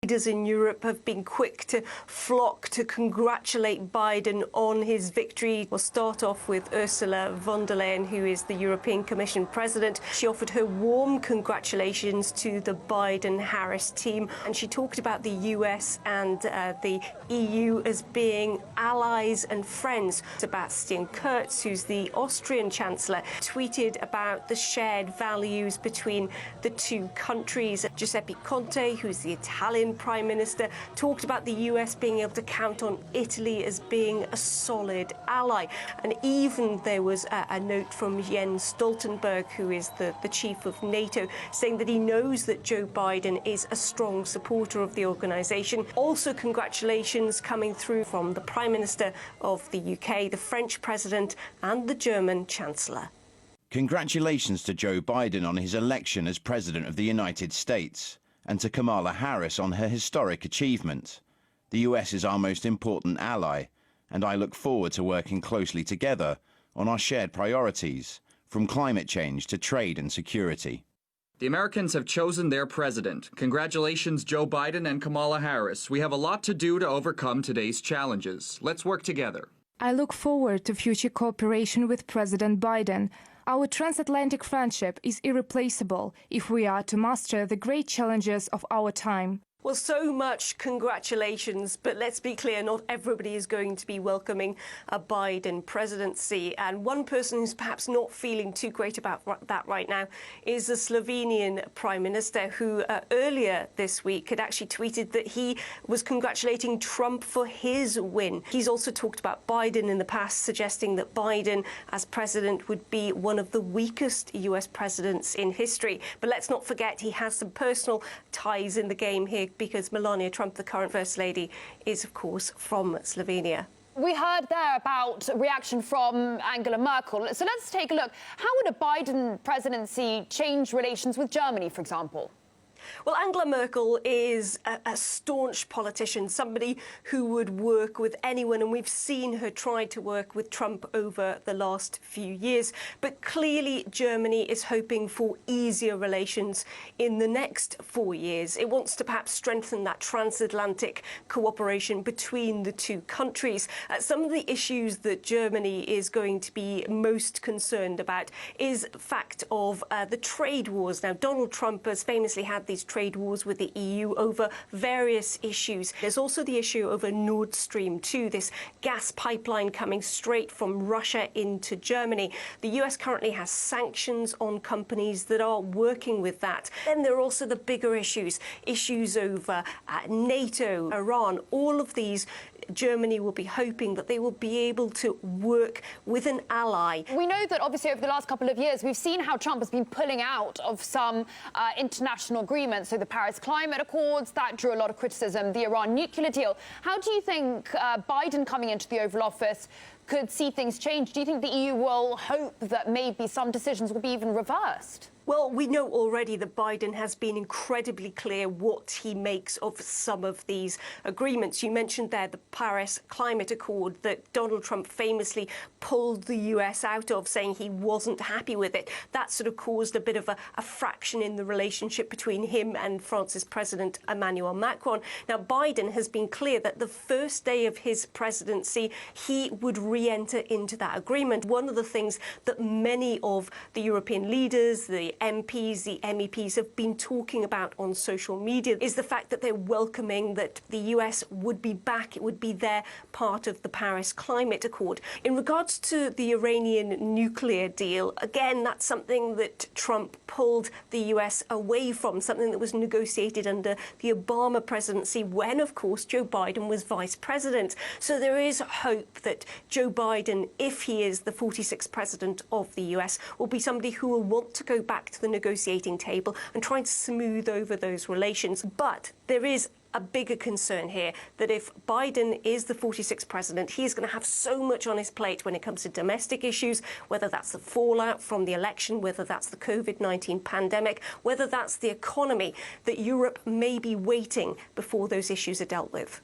Leaders in Europe have been quick to flock to congratulate Biden on his victory. We'll start off with Ursula von der Leyen, who is the European Commission President. She offered her warm congratulations to the Biden-Harris team, and she talked about the US and the EU as being allies and friends. Sebastian Kurz, who's the Austrian Chancellor, tweeted about the shared values between the two countries. Giuseppe Conte, who's the Italian Prime Minister, talked about the US being able to count on Italy as being a solid ally. And even there was a note from Jens Stoltenberg, who is the chief of NATO, saying that he knows that Joe Biden is a strong supporter of the organisation. Also, congratulations coming through from the Prime Minister of the UK, the French President and the German Chancellor. Congratulations to Joe Biden on his election as President of the United States, and to Kamala Harris on her historic achievement. The US is our most important ally, and I look forward to working closely together on our shared priorities, from climate change to trade and security. The Americans have chosen their president. Congratulations, Joe Biden and Kamala Harris. We have a lot to do to overcome today's challenges. Let's work together. I look forward to future cooperation with President Biden. Our transatlantic friendship is irreplaceable if we are to master the great challenges of our time. Well, so much congratulations, but let's be clear, not everybody is going to be welcoming a Biden presidency. And one person who's perhaps not feeling too great about that right now is the Slovenian Prime Minister, who earlier this week had actually tweeted that he was congratulating Trump for his win. He's also talked about Biden in the past, suggesting that Biden as president would be one of the weakest US presidents in history. But let's not forget he has some personal ties in the game here, because Melania Trump, the current First Lady, is, of course, from Slovenia. We heard there about reaction from Angela Merkel. So let's take a look. How would a Biden presidency change relations with Germany, for example? Well, Angela Merkel is a staunch politician, somebody who would work with anyone, and we've seen her try to work with Trump over the last few years. But clearly, Germany is hoping for easier relations in the next 4 years. It wants to perhaps strengthen that transatlantic cooperation between the two countries. Some of the issues that Germany is going to be most concerned about is the fact of the trade wars. Now, Donald Trump has famously had these trade wars with the EU over various issues. There's also the issue over Nord Stream 2, this gas pipeline coming straight from Russia into Germany. The US currently has sanctions on companies that are working with that. Then there are also the bigger issues over NATO, Iran. All of these, Germany will be hoping that they will be able to work with an ally. We know that obviously over the last couple of years we've seen how Trump has been pulling out of some international agreements. So the Paris Climate Accords, that drew a lot of criticism, the Iran nuclear deal. How do you think Biden coming into the Oval Office could see things change? Do you think the EU will hope that maybe some decisions will be even reversed? Well, we know already that Biden has been incredibly clear what he makes of some of these agreements. You mentioned there the Paris Climate Accord that Donald Trump famously pulled the US out of, saying he wasn't happy with it. That sort of caused a bit of a fraction in the relationship between him and France's President Emmanuel Macron. Now, Biden has been clear that the first day of his presidency, he would re-enter into that agreement. One of the things that many of the European leaders, the MPs, the MEPs have been talking about on social media is the fact that they're welcoming that the US would be back. It would be their part of the Paris Climate Accord. In regards to the Iranian nuclear deal, again, that's something that Trump pulled the US away from, something that was negotiated under the Obama presidency when, of course, Joe Biden was vice president. So there is hope that Joe Biden, if he is the 46th president of the US, will be somebody who will want to go back to the negotiating table and try to smooth over those relations. But there is a bigger concern here that if Biden is the 46th president, he is going to have so much on his plate when it comes to domestic issues, whether that's the fallout from the election, whether that's the COVID-19 pandemic, whether that's the economy, that Europe may be waiting before those issues are dealt with.